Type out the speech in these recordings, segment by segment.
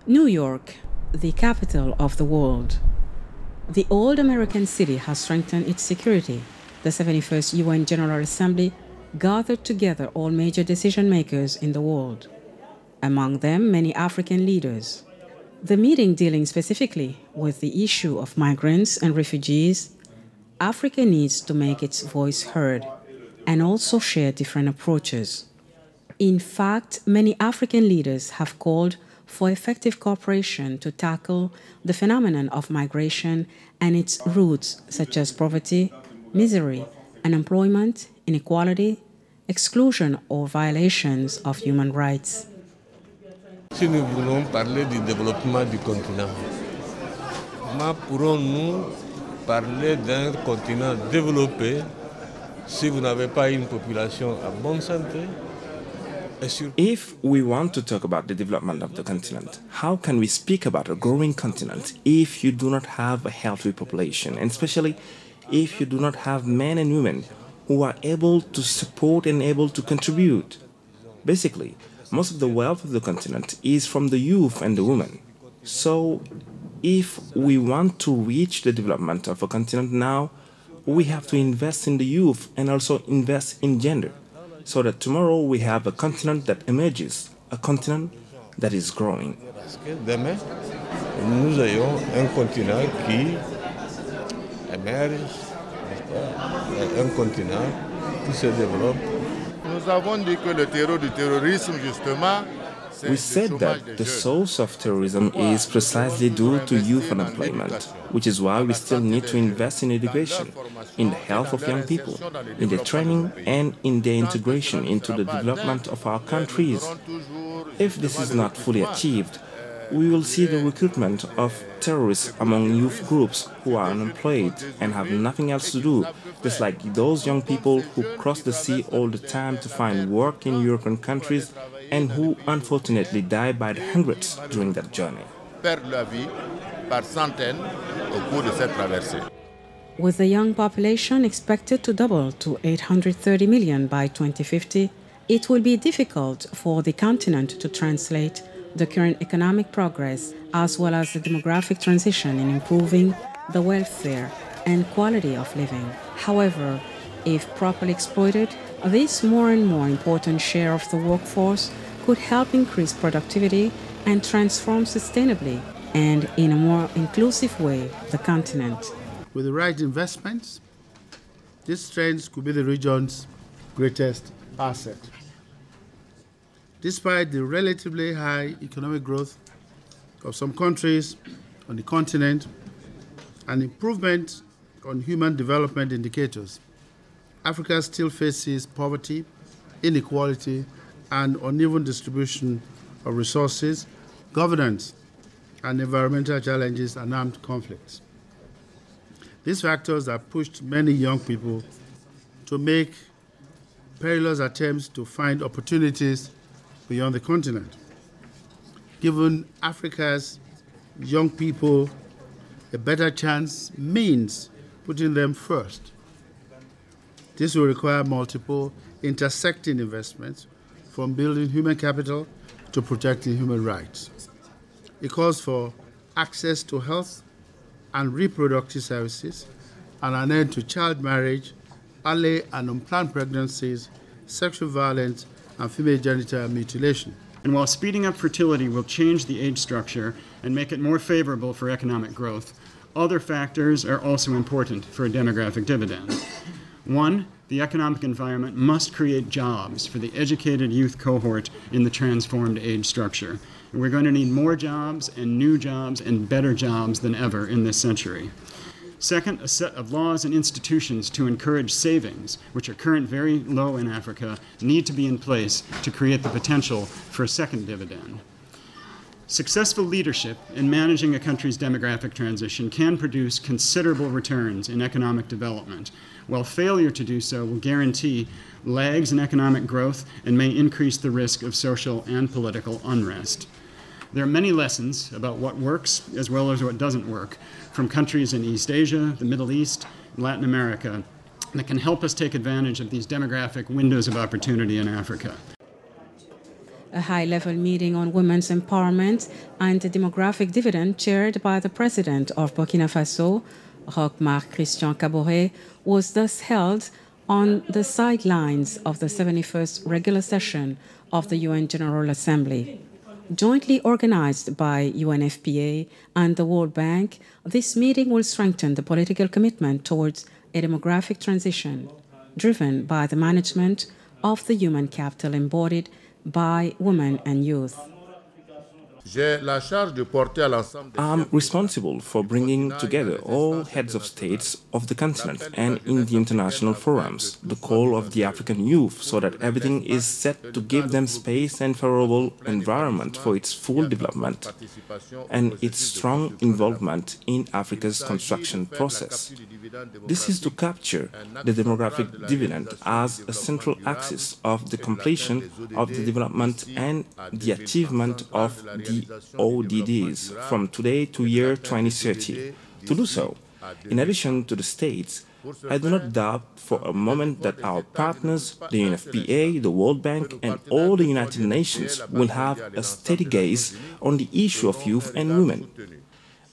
New York, the capital of the world. The old American city has strengthened its security. The 71st UN General Assembly gathered together all major decision makers in the world, among them many African leaders. The meeting dealing specifically with the issue of migrants and refugees, Africa needs to make its voice heard and also share different approaches. In fact, many African leaders have called for effective cooperation to tackle the phenomenon of migration and its roots such as poverty, misery, unemployment, inequality, exclusion or violations of human rights. Si nous voulons parler du développement du continent, comment pourrons-nous parler d'un continent développé si vous n'avez pas une population à bonne santé? If we want to talk about the development of the continent, how can we speak about a growing continent if you do not have a healthy population, and especially if you do not have men and women who are able to support and able to contribute? Basically, most of the wealth of the continent is from the youth and the women. So, if we want to reach the development of a continent now, we have to invest in the youth and also invest in gender, so that tomorrow we have a continent that emerges, a continent that is growing. Parce que demain, nous ayons un continent qui émerge, un continent qui se développe. Nous avons dit que le terreau du terrorisme, justement, we said that the source of terrorism is precisely due to youth unemployment, which is why we still need to invest in education, in the health of young people, in their training and in their integration into the development of our countries. If this is not fully achieved, we will see the recruitment of terrorists among youth groups who are unemployed and have nothing else to do, just like those young people who cross the sea all the time to find work in European countries and who unfortunately die by the hundreds during that journey. With the young population expected to double to 830 million by 2050, it will be difficult for the continent to translate the current economic progress as well as the demographic transition in improving the welfare and quality of living. However, if properly exploited, this more and more important share of the workforce could help increase productivity and transform sustainably and in a more inclusive way the continent. With the right investments, these strengths could be the region's greatest asset. Despite the relatively high economic growth of some countries on the continent and improvement on human development indicators, Africa still faces poverty, inequality, and uneven distribution of resources, governance, and environmental challenges and armed conflicts. These factors have pushed many young people to make perilous attempts to find opportunities beyond the continent. Giving Africa's young people a better chance means putting them first. This will require multiple intersecting investments, from building human capital to protecting human rights. It calls for access to health and reproductive services and an end to child marriage, early and unplanned pregnancies, sexual violence, and female genital mutilation. And while speeding up fertility will change the age structure and make it more favorable for economic growth, other factors are also important for a demographic dividend. One, the economic environment must create jobs for the educated youth cohort in the transformed age structure. And we're going to need more jobs and new jobs and better jobs than ever in this century. Second, a set of laws and institutions to encourage savings, which are currently very low in Africa, need to be in place to create the potential for a second dividend. Successful leadership in managing a country's demographic transition can produce considerable returns in economic development, while failure to do so will guarantee lags in economic growth and may increase the risk of social and political unrest. There are many lessons about what works as well as what doesn't work from countries in East Asia, the Middle East, and Latin America that can help us take advantage of these demographic windows of opportunity in Africa. a high-level meeting on women's empowerment and the demographic dividend chaired by the president of Burkina Faso, Roch Marc Kaboré, was thus held on the sidelines of the 71st regular session of the UN General Assembly. Jointly organized by UNFPA and the World Bank, this meeting will strengthen the political commitment towards a demographic transition driven by the management of the human capital embodied by women and youth. I'm responsible for bringing together all heads of states of the continent and in the international forums the call of the African youth so that everything is set to give them space and favorable environment for its full development and its strong involvement in Africa's construction process. This is to capture the demographic dividend as a central axis of the completion of the development and the achievement of the ODDs from today to year 2030. To do so, in addition to the states, I do not doubt for a moment that our partners, the UNFPA, the World Bank, and all the United Nations will have a steady gaze on the issue of youth and women.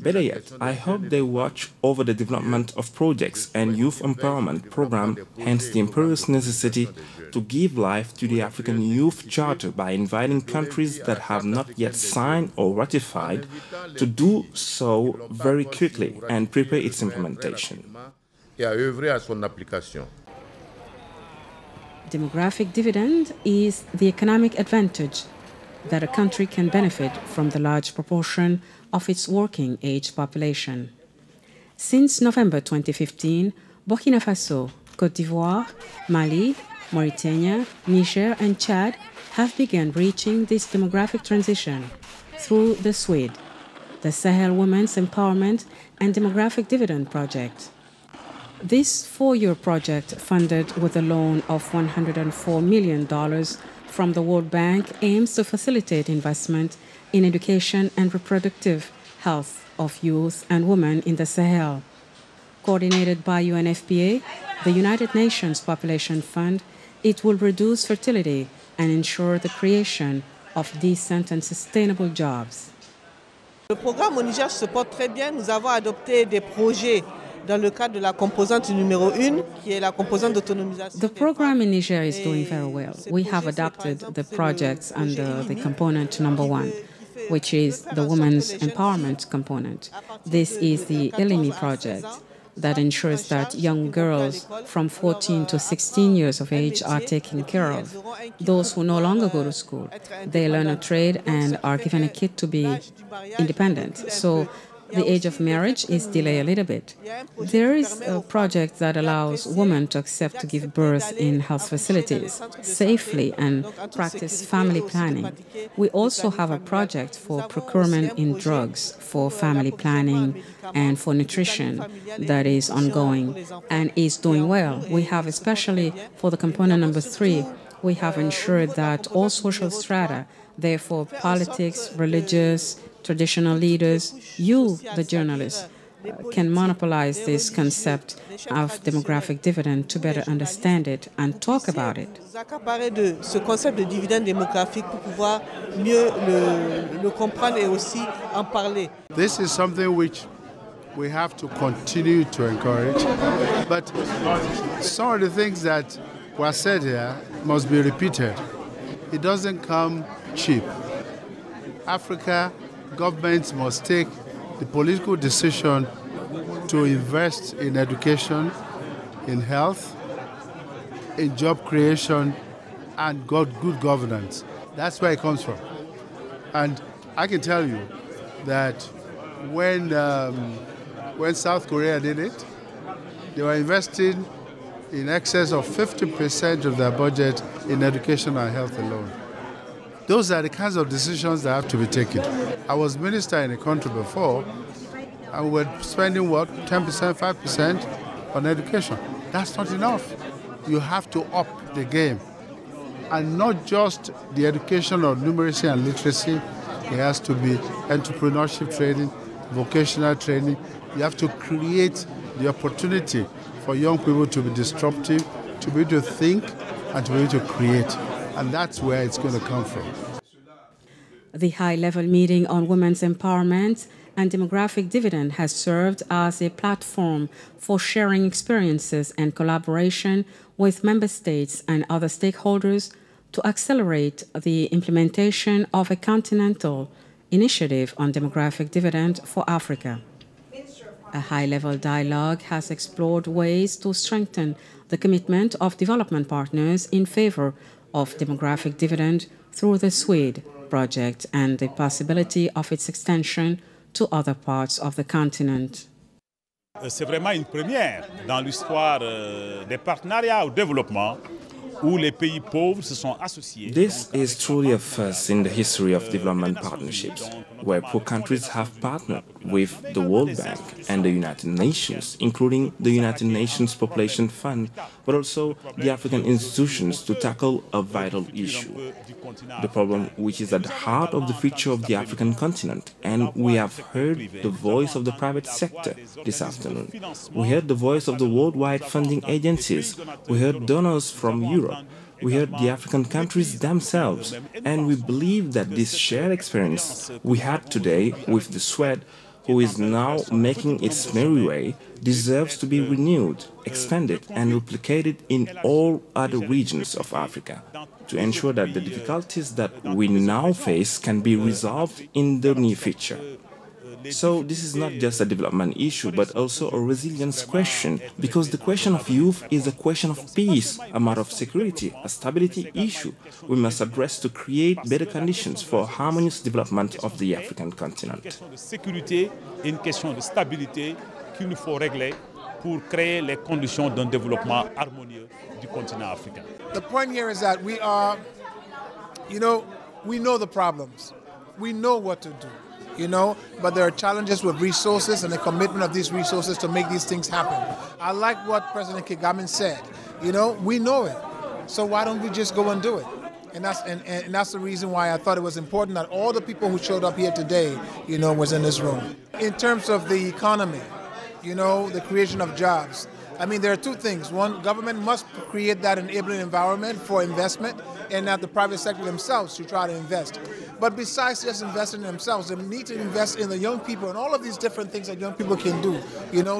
Better yet, I hope they watch over the development of projects and youth empowerment program, hence the imperious necessity to give life to the African Youth Charter by inviting countries that have not yet signed or ratified to do so very quickly and prepare its implementation. Demographic dividend is the economic advantage that a country can benefit from the large proportion of its working age population. Since November 2015, Burkina Faso, Côte d'Ivoire, Mali, Mauritania, Niger, and Chad have begun reaching this demographic transition through the SWID, the Sahel Women's Empowerment and Demographic Dividend Project. This 4-year project, funded with a loan of $104 million from the World Bank, aims to facilitate investment in education and reproductive health of youth and women in the Sahel. Coordinated by UNFPA, the United Nations Population Fund, it will reduce fertility and ensure the creation of decent and sustainable jobs. Le programme au Niger se porte très bien. Nous avons adopté des projets dans le cadre de la composante numéro 1, qui est la composante d'autonomisation. The program in Niger is doing very well. We have adopted the projects under the component number 1, which is the women's empowerment component. This is the ELIMI project that ensures that young girls from 14 to 16 years of age are taken care of. Those who no longer go to school, they learn a trade and are given a kit to be independent. So the age of marriage is delayed a little bit. There is a project that allows women to accept to give birth in health facilities safely and practice family planning. We also have a project for procurement in drugs for family planning and for nutrition that is ongoing and is doing well. We have, especially for the component number 3, we have ensured that all social strata, therefore politics, religious, traditional leaders, you, the journalists, can monopolize this concept of demographic dividend to better understand it and talk about it. S'accaparer de ce concept de dividende démographique pour pouvoir mieux le comprendre et aussi en parler. This is something which we have to continue to encourage, but some of the things that were said here must be repeated. It doesn't come cheap. Africa governments must take the political decision to invest in education, in health, in job creation, and good governance. That's where it comes from. And I can tell you that when South Korea did it, they were investing in excess of 50% of their budget in education and health alone. Those are the kinds of decisions that have to be taken. I was minister in a country before, and we were spending, 10%, 5% on education. That's not enough. You have to up the game. And not just the education of numeracy and literacy. It has to be entrepreneurship training, vocational training. You have to create the opportunity for young people to be disruptive, to be able to think, and to be able to create. And that's where it's going to come from. The high-level meeting on women's empowerment and demographic dividend has served as a platform for sharing experiences and collaboration with member states and other stakeholders to accelerate the implementation of a continental initiative on demographic dividend for Africa. A high-level dialogue has explored ways to strengthen the commitment of development partners in favor of demographic dividend through the SWID project and the possibility of its extension to other parts of the continent. C'est vraiment une première dans l'histoire des partenariats au développement où les pays pauvres se sont associés. This is truly a first in the history of development partnerships, where poor countries have partnered with the World Bank and the United Nations, including the United Nations Population Fund, but also the African institutions to tackle a vital issue. The problem which is at the heart of the future of the African continent, and we have heard the voice of the private sector this afternoon. We heard the voice of the worldwide funding agencies, we heard donors from Europe, we heard the African countries themselves, and we believe that this shared experience we had today with the SWED, who is now making its merry way, deserves to be renewed, expanded, and replicated in all other regions of Africa to ensure that the difficulties that we now face can be resolved in the near future. So this is not just a development issue, but also a resilience question, because the question of youth is a question of peace, a matter of security, a stability issue we must address to create better conditions for harmonious development of the African continent. Une question de sécurité et une question de stabilité qu'il nous faut régler pour créer les conditions d'un développement harmonieux du continent africain. The point here is that we know the problems. We know what to do. But there are challenges with resources and the commitment of these resources to make these things happen. I like what President Kagame said. We know it. So why don't we just go and do it? And that's the reason why I thought it was important that all the people who showed up here today, was in this room. In terms of the economy, the creation of jobs. I mean, there are two things. One, government must create that enabling environment for investment, and that the private sector themselves should try to invest. But besides just investing in themselves, they need to invest in the young people and all of these different things that young people can do.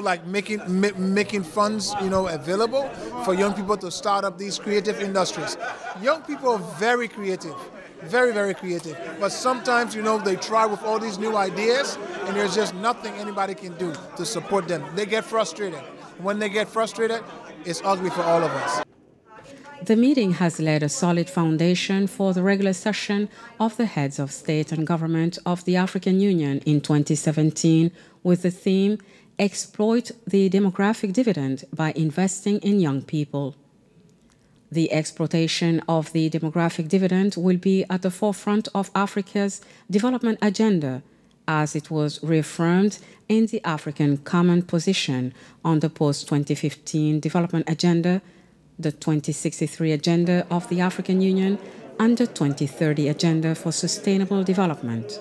Like making funds, available for young people to start up these creative industries. Young people are very creative, very, very creative. But sometimes, they try with all these new ideas, and there's just nothing anybody can do to support them. They get frustrated. When they get frustrated, it's ugly for all of us. The meeting has laid a solid foundation for the regular session of the heads of state and government of the African Union in 2017 with the theme, Exploit the Demographic Dividend by Investing in Young People. The exploitation of the demographic dividend will be at the forefront of Africa's development agenda, as it was reaffirmed in the African Common Position on the post-2015 Development Agenda, the 2063 Agenda of the African Union, and the 2030 Agenda for Sustainable Development.